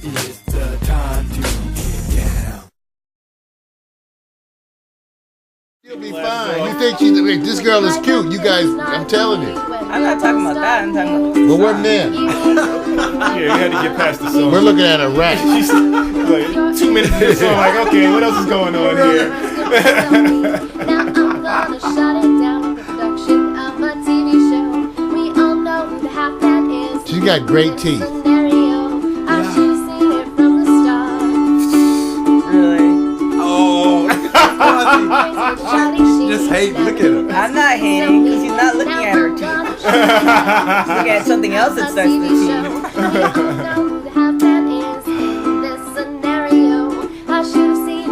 It's the time to get down. You'll be fine. You think this girl is cute? You guys, I'm telling you. I'm not talking about that. I'm talking about. But we're men. Yeah, you had to get past the song. We're looking at a rat. She's like 2 minutes into the song, like, okay, what else is going on here? Now I'm gonna shut it down with the production of a TV show. We all know who the half that is. She's got great teeth. Scenario. I should have seen it from the start. Really? Oh. Just hate. Look at him. I'm not hating because he's not looking at her teeth. He's looking at something else that starts with teeth.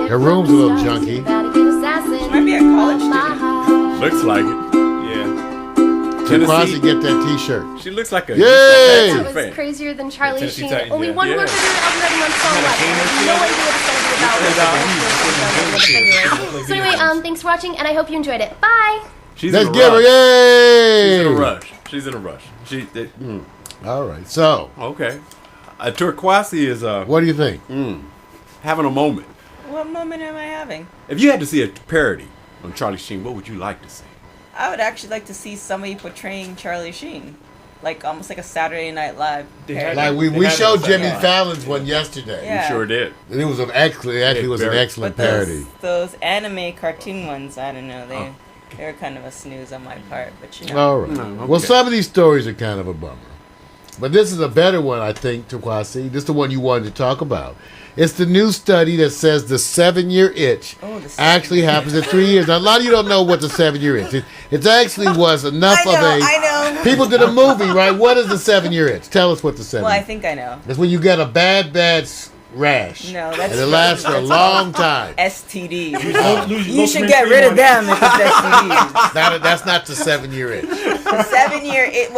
Her room's a little junky. She might be a college student. Looks like it. Yeah. Tennessee, get that T-shirt. She looks like a Yay! That was crazier than Charlie Tennessee Sheen. Titans, Only yeah. one word for the album writing on song level. No idea what it's going to be about. So anyway, thanks for watching, and I hope you enjoyed it. Bye! She's Let's in a give her, rush. yay! She's in a rush. She's in a rush. All right, so. Okay. Turquoise is What do you think? having a moment. What moment am I having? If you had to see a parody on Charlie Sheen, what would you like to see? I would actually like to see somebody portraying Charlie Sheen, like almost like a Saturday Night Live. parody. Like we showed Jimmy Fallon's one yesterday. Yeah. You sure did. And it was an excellent But parody. those anime cartoon ones, I don't know. They were kind of a snooze on my part, but you know. All right. Okay. Well, some of these stories are kind of a bummer. But this is a better one, I think, Turquoise. This is the one you wanted to talk about. It's the new study that says the 7-year itch actually happens in 3 years. Now, a lot of you don't know what the 7-year itch. It actually was enough I know. People did a movie, right? What is the 7-year itch? Tell us what the 7. Well, I think I know. It's when you get a bad rash. No, that's and it lasts for a long time. STD. You should get rid of them if it's STDs. That's not the 7-year itch. The 7-year itch.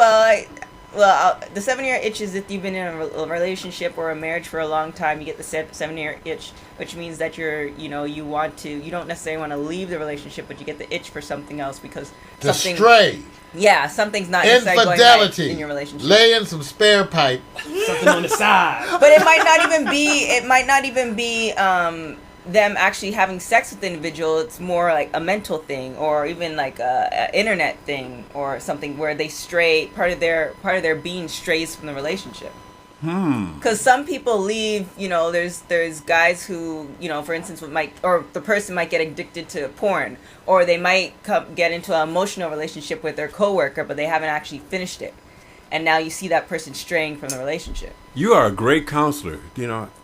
The 7-year itch is if you've been in a relationship or a marriage for a long time, you get the 7-year itch, which means that you don't necessarily want to leave the relationship, but you get the itch for something else because something. Stray. Yeah, something's not necessarily going right in your relationship. Lay in some spare pipe. Something on the side. But it might not even be them actually having sex with the individual. It's more like a mental thing, or even like a internet thing, or something where they stray. Part of their being strays from the relationship. Because some people leave. There's guys who, for instance, the person might get addicted to porn, or they might get into an emotional relationship with their coworker, but they haven't actually finished it. And now you see that person straying from the relationship. You are a great counselor,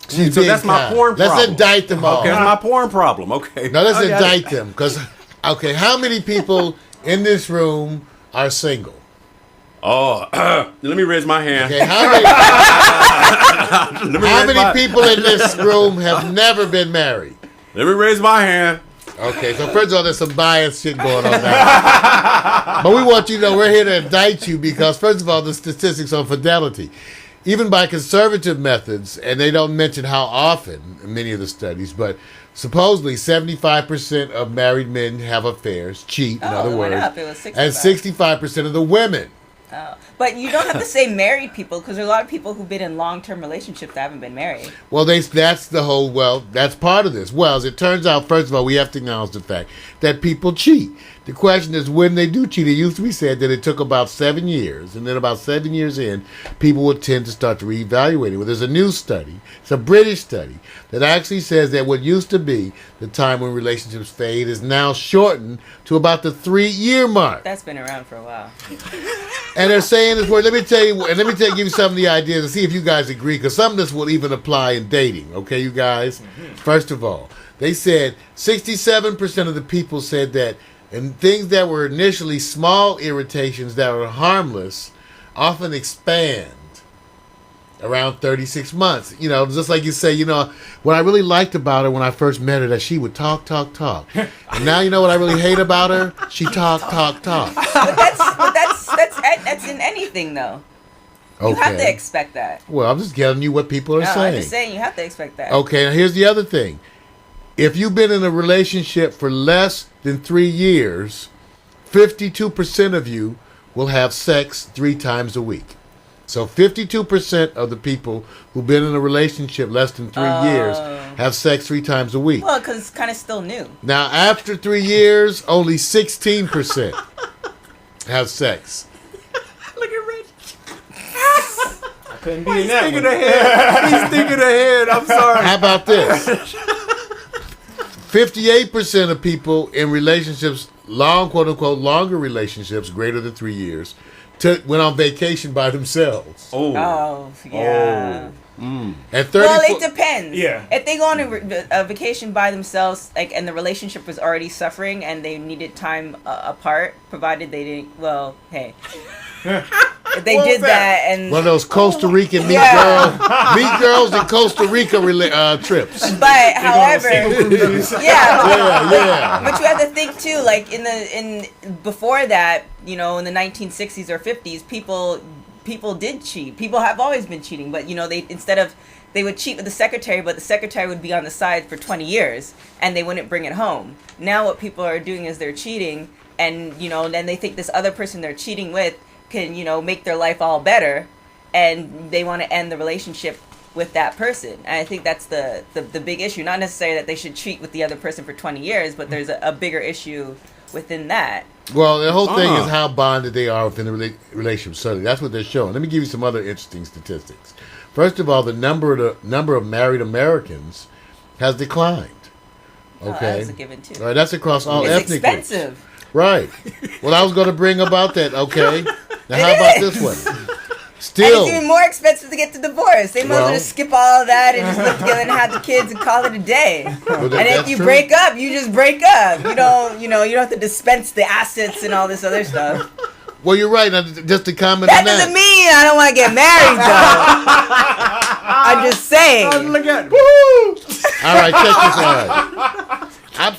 She's So that's my porn problem. Let's indict them all. Okay, that's my porn problem. Okay. Now let's indict them. Because, how many people in this room are single? Oh, let me raise my hand. Okay, how many people in this room have never been married? Let me raise my hand. Okay, so first of all, there's some biased shit going on now. But we want you to know we're here to indict you because, first of all, the statistics on fidelity. Even by conservative methods, and they don't mention how often in many of the studies, but supposedly 75% of married men have affairs, cheat, in other words, It was 65. and 65% of the women. Oh. But you don't have to say married people, because there are a lot of people who've been in long-term relationships that haven't been married. Well, that's part of this. Well, as it turns out, first of all, we have to acknowledge the fact that people cheat. The question is when they do cheat. It used to be said that it took about 7 years, and then about 7 years in, people would tend to start to reevaluate it. Well, there's a new study, it's a British study, that actually says that what used to be the time when relationships fade is now shortened to about the 3-year mark. That's been around for a while. And they're saying this word. Let me give you some of the ideas and see if you guys agree, because some of this will even apply in dating. Okay, you guys? First of all, they said 67% of the people said that and things that were initially small irritations that were harmless often expand around 36 months. Just like you say, what I really liked about her when I first met her, that she would talk. And now you know what I really hate about her? She talk. But that's in anything, though. Okay. You have to expect that. Well, I'm just telling you what people are saying. I'm just saying you have to expect that. Okay, now here's the other thing. If you've been in a relationship for less than 3 years, 52% of you will have sex 3 times a week. So 52% of the people who've been in a relationship less than 3 years have sex 3 times a week. Well, because it's kind of still new. Now, after 3 years, only 16% have sex. Look at Rich. I couldn't be in that Thinking one. ahead. He's thinking ahead. I'm sorry. How about this? 58% of people in relationships, quote unquote, longer relationships, greater than 3 years, went on vacation by themselves. Oh, yeah. And 34, Well, it depends. Yeah. If they go on a vacation by themselves, like, and the relationship was already suffering, and they needed time apart, provided they didn't. Well, hey, if they did that, and one of those Costa Rican meet girls in Costa Rica trips. but however, Yeah. But you have to think too, like in before that, in the 1960s or 50s, people did cheat. People have always been cheating, but they would cheat with the secretary, but the secretary would be on the side for 20 years and they wouldn't bring it home. Now what people are doing is they're cheating, and then they think this other person they're cheating with can make their life all better, and they want to end the relationship with that person. And I think that's the big issue. Not necessarily that they should cheat with the other person for 20 years, but there's a bigger issue within that. Well, the whole thing is how bonded they are within the relationship. Certainly, that's what they're showing. Let me give you some other interesting statistics. First of all, the number of married Americans has declined. Okay, That's a given too. All right, that's across all It's ethnic groups. expensive. Right. Well, I was going to bring about that. Okay. Now, how about this one? Still, And it's even more expensive to get the divorce. They might as well Well- just skip all of that and just live together and have the kids and call it a day. Well, And that's if you true. break up, you just break up. You don't have to dispense the assets and all this other stuff. Well, you're right. Now, just to comment That on that. doesn't mean I don't want to get married, though. I'm just saying. Look at All right, check this out.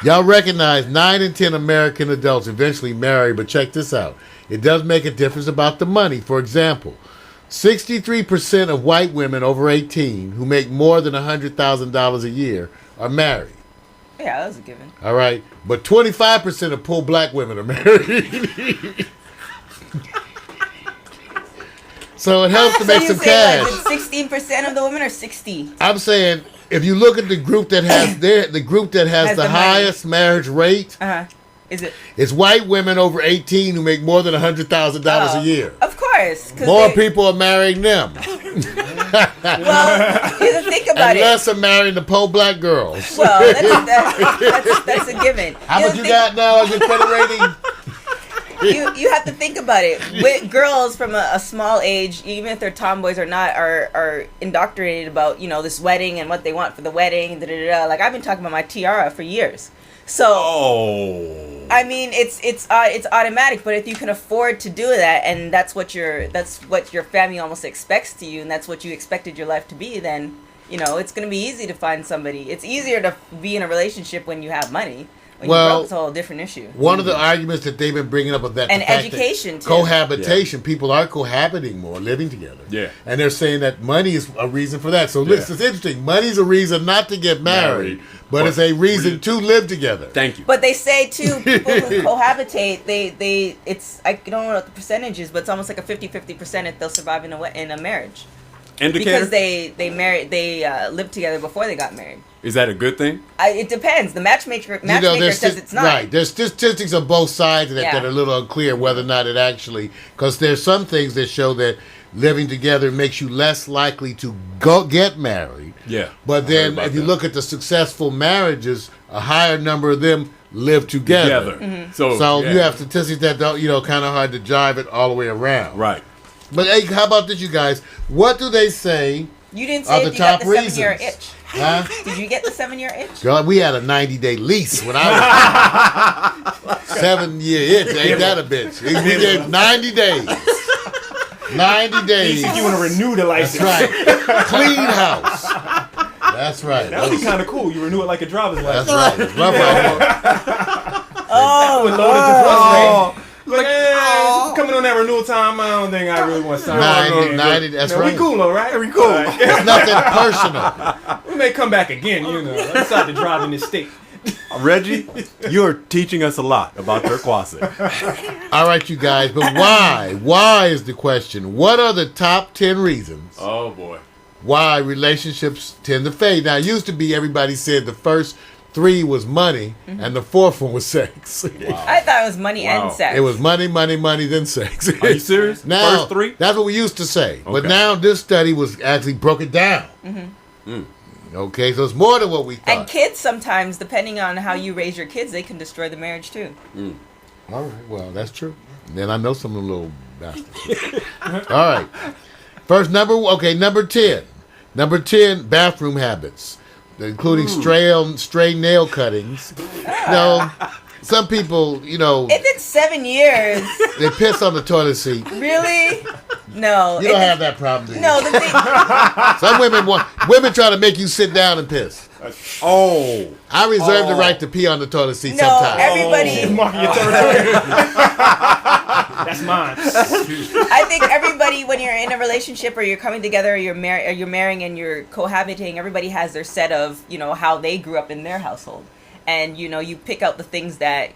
Y'all recognize 9 in 10 American adults eventually marry, but check this out. It does make a difference about the money. For example, 63% of white women over 18 who make more than $100,000 a year are married. Yeah, that was a given. All right, but 25% of poor black women are married. So it helps to So make you some say cash. like 16% of the women or 60? I'm saying if you look at the group that has the Has the money. highest marriage rate, Is it? it's white women over 18 who make more than $100,000 a year. Of course. 'Cause More they- people are marrying them, Well, you have to think about and it. less are marrying the poor black girls. Well, that's a given. How You much have you to got now as your credit rating? you have to think about it. With girls from a small age, even if they're tomboys or not, are indoctrinated about this wedding and what they want for the wedding. Like I've been talking about my tiara for years. So I mean, it's automatic. But if you can afford to do that, and that's what your family almost expects to you, and that's what you expected your life to be, then it's gonna be easy to find somebody. It's easier to be in a relationship when you have money. When Well, you're broke, it's a whole different issue. One of the arguments that they've been bringing up of that And the fact that education, too. cohabitation, people are cohabiting more, living together. Yeah. And they're saying that money is a reason for that. So listen, it's interesting. Money's a reason not to get married, but it's a reason to live together. Thank you. But they say too, people who cohabitate, it's I don't know what the percentage is, but it's almost like a 50-50% if they'll survive in a marriage Indicator? because they live together before they got married. Is that a good thing? It depends. The matchmaker there's says it's not. Right. There's statistics on both sides of that Yeah. that are a little unclear whether or not it actually, because there's some things that show that living together makes you less likely to go get married. Yeah. But I then heard about if you that. look at the successful marriages, a higher number of them live together. Mm-hmm. So yeah. you have statistics that don't, kind of hard to jive it all the way around. Right. But hey, how about this, you guys? What do they say You didn't are say the if you got top the 7-year reasons? itch. Huh? Did you get the 7-year itch? God, we had a 90-day lease when I was 7-year itch. Ain't that a bitch? We gave 90 days. 90 days. If you want to renew the That's license. right. Clean house. That's right. That would be kind of cool. You renew it like a driver's That's license. right. Rough out. Oh, With loaded the plus rate. Like, coming on that renewal time, I don't think I really want to sign 90, that's no, right. We cool, all right? We cool. It's nothing personal. We may come back again, Let's start to drive in this state. Reggie, you're teaching us a lot about Turquoise. All right, you guys, but why? Why is the question? What are the top 10 reasons Oh boy. why relationships tend to fade? Now, it used to be everybody said the first 3 was money, and the 4th one was sex. I thought it was money Wow. and sex. It was money, money, money, then sex. Are you serious? Now, First 3? that's what we used to say. But Okay. now this study was actually broke it down. Okay, so it's more than what we thought. And kids sometimes, depending on how you raise your kids, they can destroy the marriage too. All right, well, that's true. And I know some of the little bastards. All right. First number 10. Number 10, bathroom habits, including stray nail cuttings. You know, some people, If it's 7 years, they piss on the toilet seat. really? No. You don't have that problem, do you? No, the thing. Some women try to make you sit down and piss. Oh. I reserve the right to pee on the toilet seat No, sometimes. everybody. Mark your territory. That's mine. I think everybody, when you're in a relationship or you're coming together, or you're marrying and you're cohabitating, everybody has their set of, how they grew up in their household, and you pick out the things that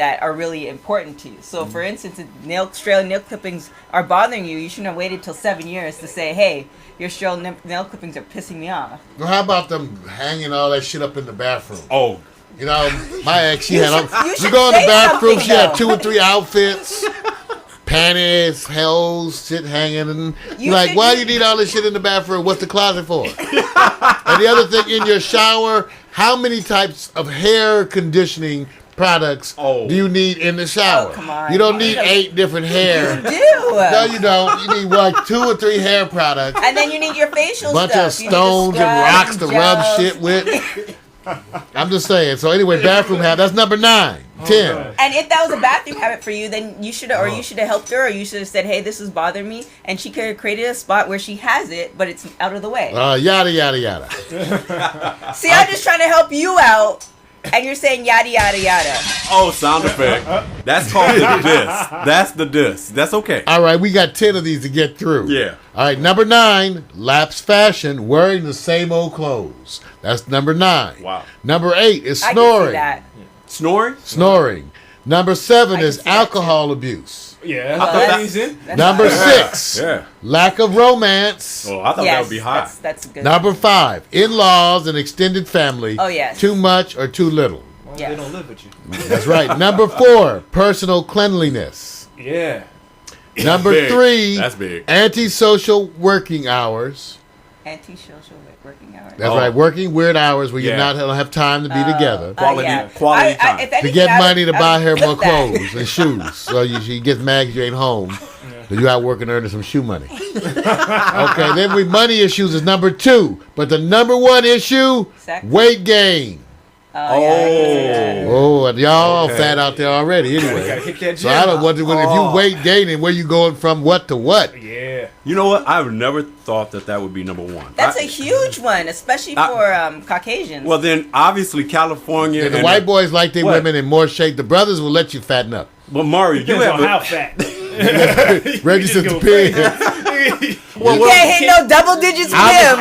are really important to you. So, for instance, if stray nail clippings are bothering you, you shouldn't have waited till 7 years to say, "Hey, your stray nail clippings are pissing me off." Well, how about them hanging all that shit up in the bathroom? Oh. My ex, she You had. should- you You should go in the say bathroom, something, she had though. 2 or 3 outfits, panties, hose, shit hanging, and You you're like, should- why do you need all this shit in the bathroom? What's the closet for? And the other thing, in your shower, how many types of hair conditioning products do you need in the shower? Oh, come on. You don't need 8 different hair. Do. No, you don't. You need like 2 or 3 hair products. And then you need your facial Bunch stuff. of You need the stones and scrubs rocks to and rub gels. shit with. I'm just saying. So anyway, bathroom habit. That's number 9. 10. And if that was a bathroom habit for you, then you should have helped her, or you should have said, "Hey, this is bothering me," and she could have created a spot where she has it, but it's out of the way. Yada, yada, yada. See, I'm just trying to help you out, and you're saying yada yada yada. Oh, sound effect. That's called the diss. That's the diss. That's okay. All right, we got 10 of these to get through. Yeah. All right, number 9, lapsed fashion, wearing the same old clothes. That's number 9. Wow. Number 8 is I can snoring. see that. Snoring? Snoring. Number 7 I can is see that, alcohol abuse. Yeah, Well, that's that's- easy. That's Number fine. 6, Yeah. lack of romance. Oh, I thought that would be high. That's good. Number 5, in-laws and extended family. Oh, yes. Too much or too little. Well, Yes. They don't live with you. That's right. Number 4, personal cleanliness. Yeah. Number Big. 3, That's big. antisocial working hours. Anti-social working hours. That's Oh. right, working weird hours where you Yeah. don't have time to be together. Quality time. If To anything, get I money would- to I buy would her more flip that. clothes and shoes. So she gets mad 'cause you ain't home. So you out working earning some shoe money. Okay, then money issues is number 2. But the number 1 issue, Sex? weight gain. Oh, yeah, I can see that. Oh, and y'all all Okay. fat out there already Gotta anyway. hit that So I don't wonder if you weight gaining, where you going from what to what? Yeah. You know what? I've never thought that would be number 1. That's a huge one, especially for Caucasians. Well, then obviously California. And the and white boys like their What? women in more shape. The brothers will let you fatten up. But Mario, you Depends have on a, how fat. Reggie just says the go pig. you can't hit no double digits with him.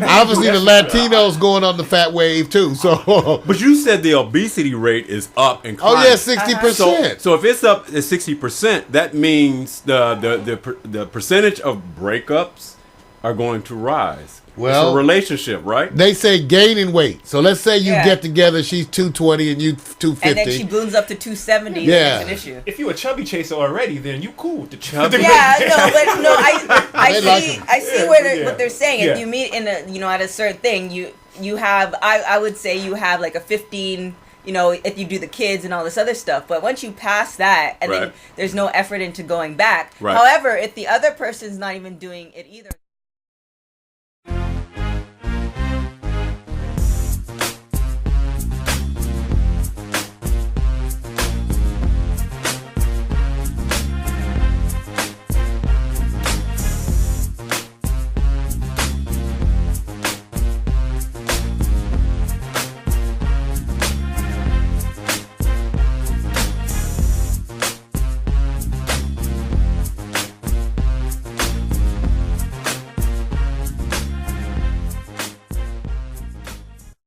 Obviously, the Latinos going on the fat wave too. So, But you said the obesity rate is up and climbing. oh yeah, 60%. So if it's up at 60%, that means the percentage of breakups are going to rise. Well- it's a relationship, right? They say gaining weight. So let's say you Yeah. get together, she's 220 and you 250. And then she balloons up to 270. Yeah. It's an issue. If you a chubby chaser already, then you cool with the chubby. Yeah, no, but no, I They see, like 'em. I see Yeah, what they're saying. yeah. If you meet in a, at a certain thing, you have, I would say you have like a 15. If you do the kids and all this other stuff, but once you pass that, and then Right. there's no effort into going back. Right. However, if the other person's not even doing it either.